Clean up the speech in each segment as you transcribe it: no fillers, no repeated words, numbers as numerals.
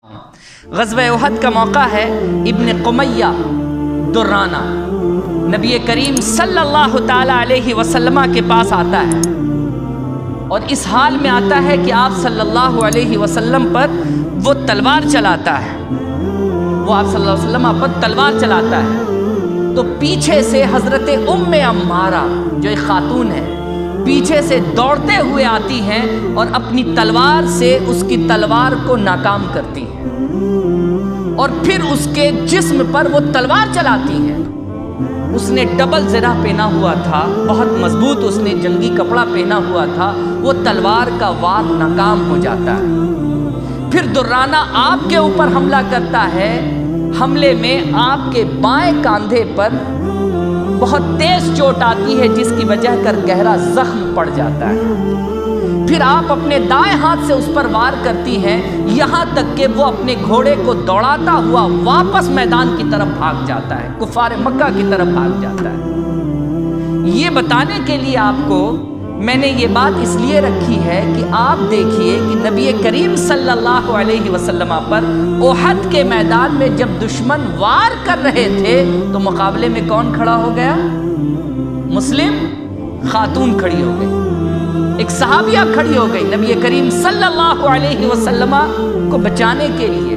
غزوہ احد کا موقع ہے۔ ابن قمیہ درانہ نبی کریم صلی اللہ تعالیٰ علیہ وسلم کے پاس آتا ہے اور اس حال میں آتا ہے کہ آپ صلی اللہ علیہ وسلم پر وہ تلوار چلاتا ہے، وہ آپ صلی اللہ علیہ وسلم پر تلوار چلاتا ہے تو پیچھے سے حضرت ام عمارہ جو ایک خاتون ہے پیچھے سے دوڑتے ہوئے آتی ہیں اور اپنی تلوار سے اس کی تلوار کو ناکام کرتی ہیں اور پھر اس کے جسم پر وہ تلوار چلاتی ہیں۔ اس نے ڈبل زرہ پہنا ہوا تھا، بہت مضبوط اس نے جنگی کپڑا پہنا ہوا تھا، وہ تلوار کا وار ناکام ہو جاتا ہے۔ پھر درانہ آپ کے اوپر حملہ کرتا ہے، حملے میں آپ کے بائیں کاندھے پر بہت تیز چوٹ آتی ہے جس کی وجہ کر گہرا زخم پڑ جاتا ہے۔ پھر آپ اپنے دائیں ہاتھ سے اس پر وار کرتی ہیں یہاں تک کہ وہ اپنے گھوڑے کو دوڑاتا ہوا واپس میدان کی طرف بھاگ جاتا ہے، کفار مکہ کی طرف بھاگ جاتا ہے۔ یہ بتانے کے لیے آپ کو میں نے یہ بات اس لیے رکھی ہے کہ آپ دیکھیے کہ نبی کریم صلی اللہ علیہ وسلم پر احد کے میدان میں جب دشمن وار کر رہے تھے تو مقابلے میں کون کھڑا ہو گیا؟ مسلم خاتون کھڑی ہو گئی، ایک صحابیہ کھڑی ہو گئی نبی کریم صلی اللہ علیہ وسلم کو بچانے کے لیے۔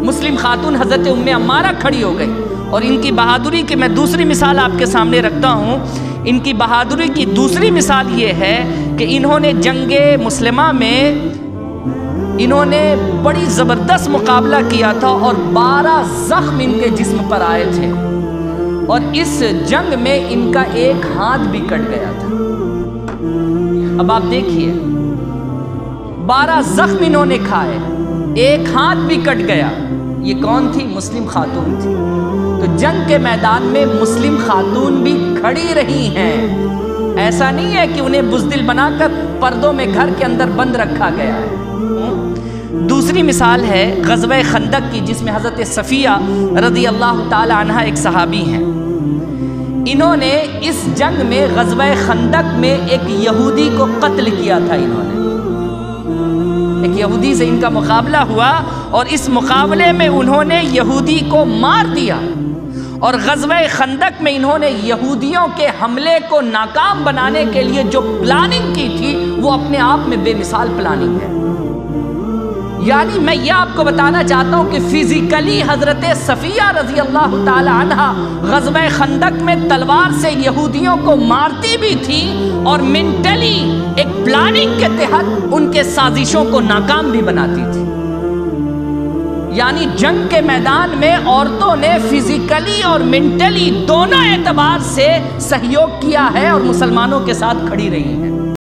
مسلم خاتون حضرت ام عمارہ کھڑی ہو گئی اور ان کی بہادری کی میں دوسری مثال آپ کے سامنے رکھتا ہوں۔ ان کی بہادری کی دوسری مثال یہ ہے کہ انہوں نے جنگ مسلمہ میں انہوں نے بڑی زبردست مقابلہ کیا تھا اور 12 زخم ان کے جسم پر آئے تھے اور اس جنگ میں ان کا ایک ہاتھ بھی کٹ گیا تھا۔ اب آپ دیکھیے 12 زخم انہوں نے کھائے، ایک ہاتھ بھی کٹ گیا۔ یہ کون تھی؟ مسلم خاتون تھی۔ تو جنگ کے میدان میں مسلم خاتون بھی کھڑی رہی ہیں، ایسا نہیں ہے کہ انہیں بزدل بنا کر پردوں میں گھر کے اندر بند رکھا گیا ہے۔ دوسری مثال ہے غزوہ خندق کی جس میں حضرت صفیہ رضی اللہ تعالی عنہ ایک صحابی ہیں۔ انہوں نے اس جنگ میں غزوہ خندق میں ایک یہودی کو قتل کیا تھا۔ انہوں نے ایک یہودی سے ان کا مقابلہ ہوا اور اس مقابلے میں انہوں نے یہودی کو مار دیا اور غزوہ خندق میں انہوں نے یہودیوں کے حملے کو ناکام بنانے کے لیے جو پلاننگ کی تھی وہ اپنے آپ میں بے مثال پلاننگ ہے۔ یعنی میں یہ آپ کو بتانا چاہتا ہوں کہ فزیکلی حضرت صفیہ رضی اللہ تعالی عنہ غزوہ خندق میں تلوار سے یہودیوں کو مارتی بھی تھی اور منٹلی ایک پلاننگ کے تحت ان کے سازشوں کو ناکام بھی بناتی تھی۔ یعنی جنگ کے میدان میں عورتوں نے فزیکلی اور منٹلی دونوں اعتبار سے سہیوگ کیا ہے اور مسلمانوں کے ساتھ کھڑی رہی ہیں۔